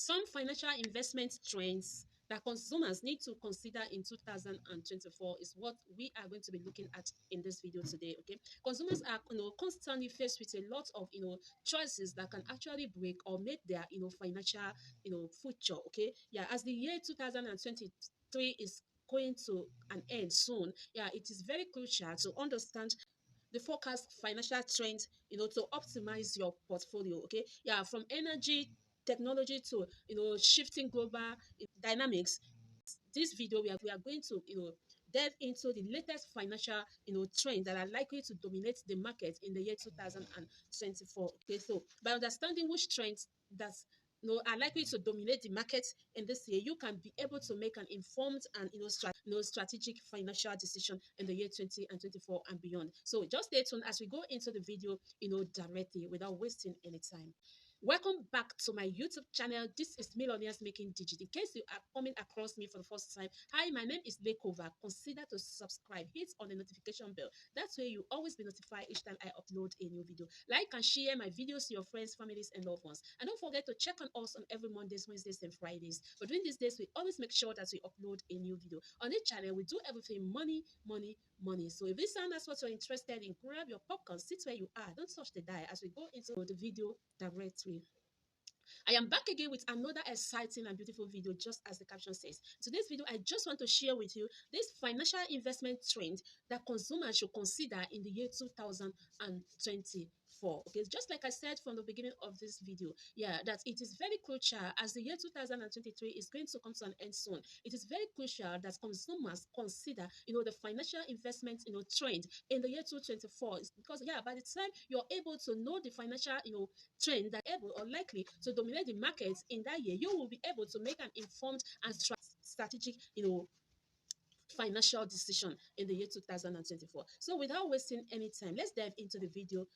Some financial investment trends that consumers need to consider in 2024 is what we are going to be looking at in this video today. Okay, consumers are constantly faced with a lot of choices that can actually break or make their financial future. Okay, yeah, as the year 2023 is going to an end soon, yeah, it is very crucial to understand the forecast financial trends, to optimize your portfolio. Okay, yeah, from energy technology to shifting global dynamics. This video we are going to delve into the latest financial trends that are likely to dominate the market in the year 2024. Okay, so by understanding which trends that are likely to dominate the market in this year, you can be able to make an informed and strategic financial decision in the year 2024 and beyond. So just stay tuned as we go into the video directly without wasting any time. Welcome back to my YouTube channel. This is Millionaires Making Digit. In case you are coming across me for the first time, hi, my name is Lekova. Consider to subscribe. Hit on the notification bell. That way you always be notified each time I upload a new video. Like and share my videos to your friends, families, and loved ones. And don't forget to check on us on every Mondays, Wednesdays, and Fridays. But during these days, we always make sure that we upload a new video. On this channel, we do everything money, money, money. So if this sounds that's what you're interested in, grab your popcorn, sit where you are, don't touch the dial as we go into the video directly. I am back again with another exciting and beautiful video, just as the caption says. Today's video, I just want to share with you this financial investment trend that consumers should consider in the year 2024. Okay, just like I said from the beginning of this video, yeah, that it is very crucial as the year 2023 is going to come to an end soon. It is very crucial that consumers consider, the financial investment, trend in the year 2024, because yeah, by the time you're able to know the financial, trend that able or likely to dominate the markets in that year, you will be able to make an informed and strategic, financial decision in the year 2024. So without wasting any time, let's dive into the video,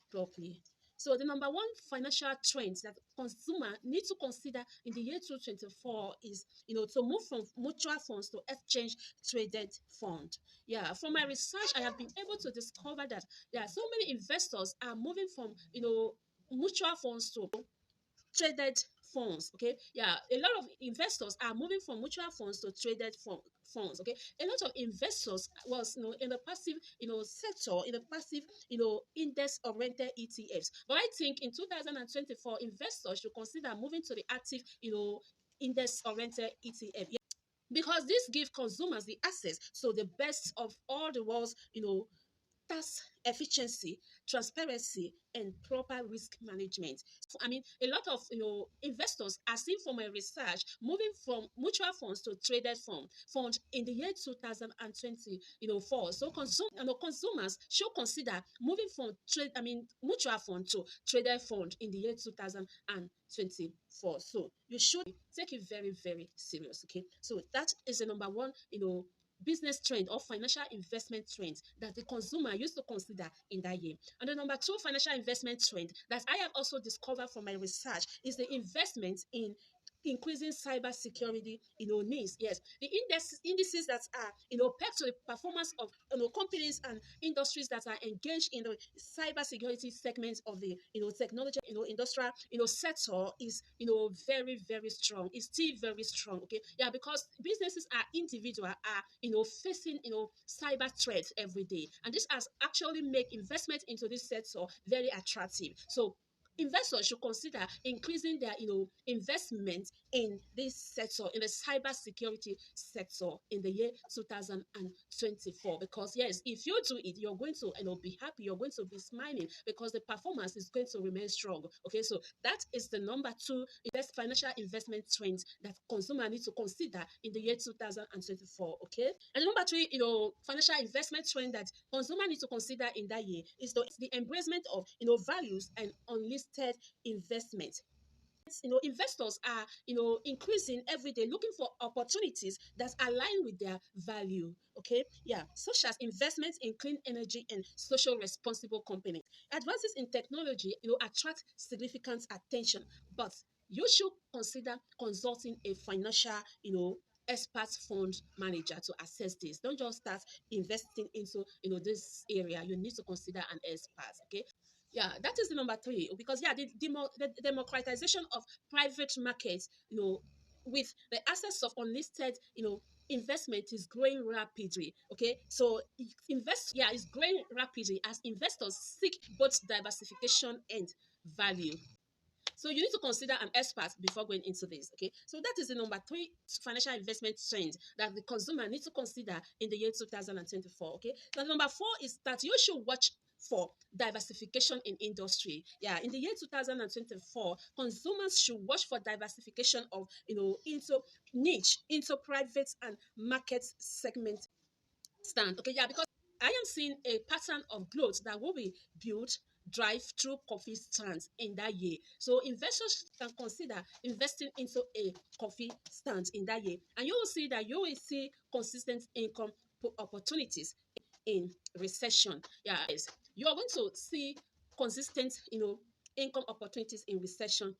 properly. So the number one financial trend that consumer need to consider in the year 2024 is, to move from mutual funds to exchange traded fund. Yeah, from my research, I have been able to discover that there are so many investors are moving from, mutual funds to traded funds. Okay, yeah, a lot of investors are moving from mutual funds to traded funds. Okay, a lot of investors was in the passive sector, in the passive index oriented ETFs, but I think in 2024 investors should consider moving to the active index oriented ETF. Yeah, because this gives consumers the access to the best of all the world's tax efficiency, transparency, and proper risk management. So, I mean, a lot of investors are seen from my research moving from mutual funds to traded fund in the year 2024. So consumers should consider moving from mutual fund to traded fund in the year 2024. So you should take it very, very serious. Okay. So that is the number one, business trend or financial investment trend that the consumer used to consider in that year. And the number two financial investment trend that I have also discovered from my research is the investment in increasing cyber security needs. Yes, the indices that are pegged to the performance of companies and industries that are engaged in the cyber security segments of the technology industrial sector is very, very strong. It's still very strong. Okay, yeah, because businesses are individual are facing cyber threats every day, and this has actually made investment into this sector very attractive. So investors should consider increasing their investment in this sector, in the cyber security sector in the year 2024, because yes, if you do it, you're going to be happy, you're going to be smiling, because the performance is going to remain strong. Okay, so that is the number two financial investment trend that consumer need to consider in the year 2024. Okay, and number three financial investment trend that consumer need to consider in that year is the embracement of values and unlisted investment. Investors are increasing every day, looking for opportunities that align with their value. Okay, yeah, such as investments in clean energy and social responsible companies. Advances in technology attract significant attention, but you should consider consulting a financial expert fund manager to assess this. Don't just start investing into this area. You need to consider an expert. Okay, Yeah, that is the number three, because yeah, the democratization of private markets, with the access of unlisted, investment is growing rapidly. Okay, so yeah, it's growing rapidly as investors seek both diversification and value. So you need to consider an expert before going into this. Okay, so that is the number three financial investment trend that the consumer needs to consider in the year 2024. Okay, now number four is that you should watch for diversification in industry. Yeah, in the year 2024, consumers should watch for diversification of, into niche, into private and market segment stand. Okay, yeah, because I am seeing a pattern of growth that will be built drive through coffee stands in that year. So investors can consider investing into a coffee stand in that year, and you will see that you will see consistent income opportunities in recession. Yeah, yes. You are going to see consistent, income opportunities in recession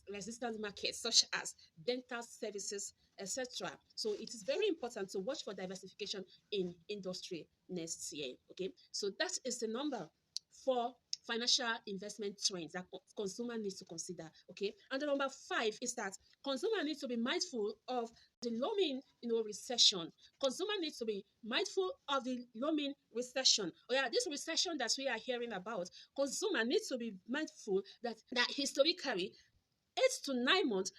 resistant markets such as dental services, etc. So it is very important to watch for diversification in industry next year. Okay, so that is the number for financial investment trends that consumer needs to consider. Okay, and the number five is that consumer needs to be mindful of the looming, recession. Consumer needs to be mindful of the looming recession. Oh yeah, this recession that we are hearing about, consumer needs to be mindful that historically 8 to 9 months,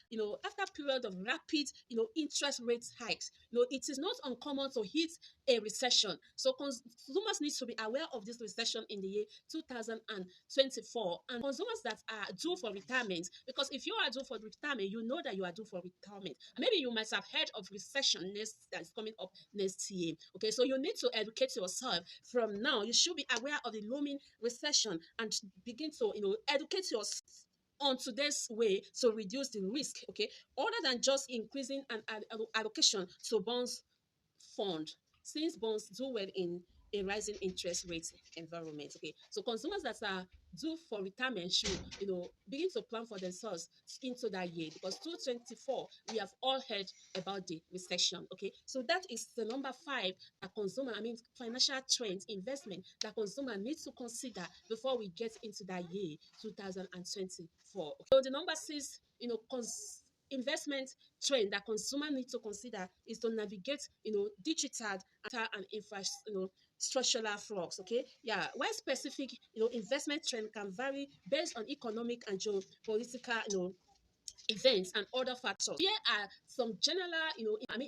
after a period of rapid, interest rate hikes, it is not uncommon to hit a recession. So consumers need to be aware of this recession in the year 2024, and consumers that are due for retirement, because if you are due for retirement, you know that you are due for retirement. Maybe you might have heard of recession that is coming up next year. Okay, so you need to educate yourself from now. You should be aware of the looming recession and begin to, educate yourself on today's way to reduce the risk, okay, other than just increasing an allocation to bonds fund, since bonds do well in a rising interest rate environment. Okay, so consumers that are due for retirement should, begin to plan for themselves into that year, because 2024 we have all heard about the recession. Okay, so that is the number five that consumer, I mean financial trends, investment that consumer needs to consider before we get into that year 2024. So the number six, investment trend that consumer need to consider is to navigate, digital and structural flux. Okay, yeah, while specific, investment trend can vary based on economic and geopolitical, events and other factors. Here are some general,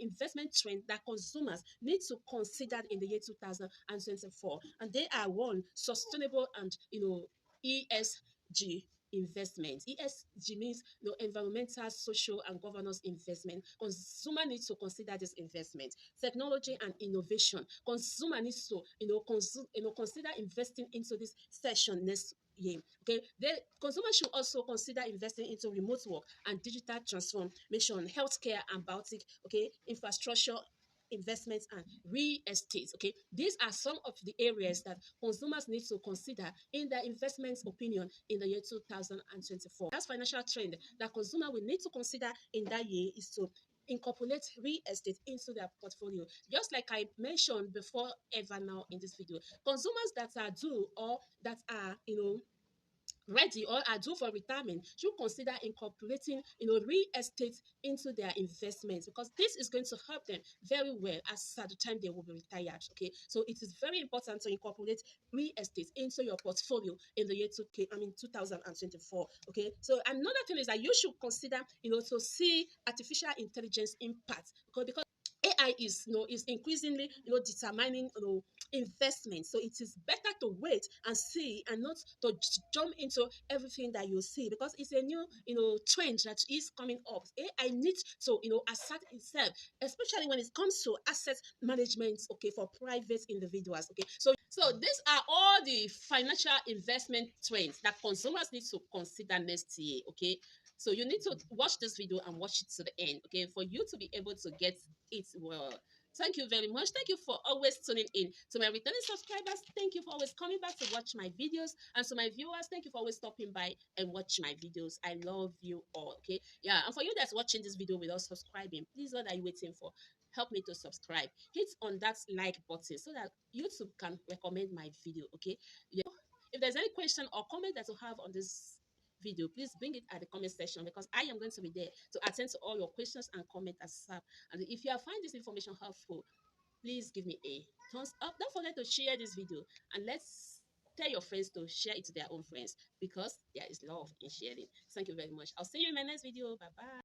investment trends that consumers need to consider in the year 2024, and they are: one, sustainable and, ESG investment. ESG means, environmental, social, and governance investment. Consumer needs to consider this investment. Technology and innovation. Consumer needs to, consider investing into this session next year. Okay, the consumer should also consider investing into remote work and digital transformation, healthcare and biotech, okay, infrastructure investments and real estate. Okay, these are some of the areas that consumers need to consider in their investment opinion in the year 2024. That's financial trend that consumer will need to consider in that year is to incorporate real estate into their portfolio. Just like I mentioned before, ever now in this video, consumers that are due or that are, ready or are due for retirement should consider incorporating, real estate into their investments, because this is going to help them very well as at the time they will be retired. Okay, so it is very important to incorporate real estate into your portfolio in the year 2024. Okay, so another thing is that you should consider, to see artificial intelligence impact, because AI is increasingly, determining, investment. So it is better to wait and see, and not to jump into everything that you see, because it's a new, trend that is coming up. AI needs to, assert itself, especially when it comes to asset management. Okay, for private individuals. Okay, so these are all the financial investment trends that consumers need to consider next year. Okay, so you need to watch this video and watch it to the end, okay, for you to be able to get it well. Thank you very much. Thank you for always tuning in. To my returning subscribers, thank you for always coming back to watch my videos. And to my viewers, thank you for always stopping by and watch my videos. I love you all, okay? Yeah, and for you that's watching this video without subscribing, please, what are you waiting for? Help me to subscribe. Hit on that like button so that YouTube can recommend my video, okay? Yeah. If there's any question or comment that you have on this video, please bring it at the comment section, because I am going to be there to attend to all your questions and comment as well. And if you have find this information helpful, please give me a thumbs up. Don't forget to share this video, and let's tell your friends to share it to their own friends, because there is love in sharing. Thank you very much. I'll see you in my next video. Bye bye.